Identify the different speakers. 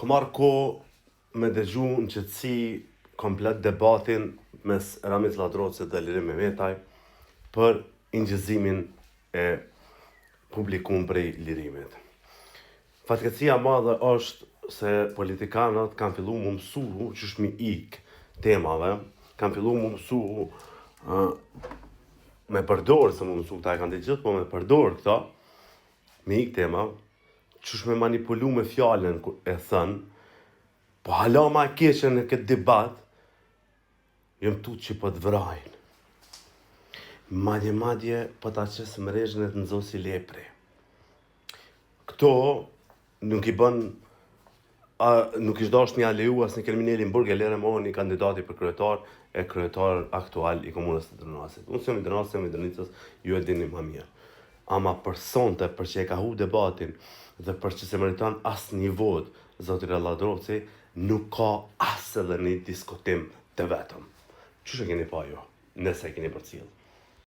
Speaker 1: Kom marrë kohë me dëgju në qëtësi komplet debatin mes Ramiz Ladrocit dhe Lirim Mehmetaj për ingjëzimin e publikum prej lirimit. Fatkeqësia madhe është se politikanët kanë fillu më mësu që shmi ikë temave, kanë fillu më mësu me përdorë, se më mësu këta e kanë të gjithë, po me përdorë këta, me ikë tema, që shme manipulu me fjallën e thënë, po hala ma keqe në këtë debat, jëmë tutë që po të vrajnë. Madje po ta qesë mrejshën e të nëzosi lepre. Këto nuk i bën, nuk ishtë dasht një aleju as një Kerminelin Burg e lere mo një kandidati për kryetar aktual i komunës të Drënasit. Unë si jam i Drënasit, jam i Drënicës, ju e dini ma mirë. Ama për sonte, për që e ka hu debatin dhe për që se meriton asë një vot, zotëri Ladroci, nuk ka asë edhe një diskutim të vetëm. Që keni pa jo, nëse keni për cilë?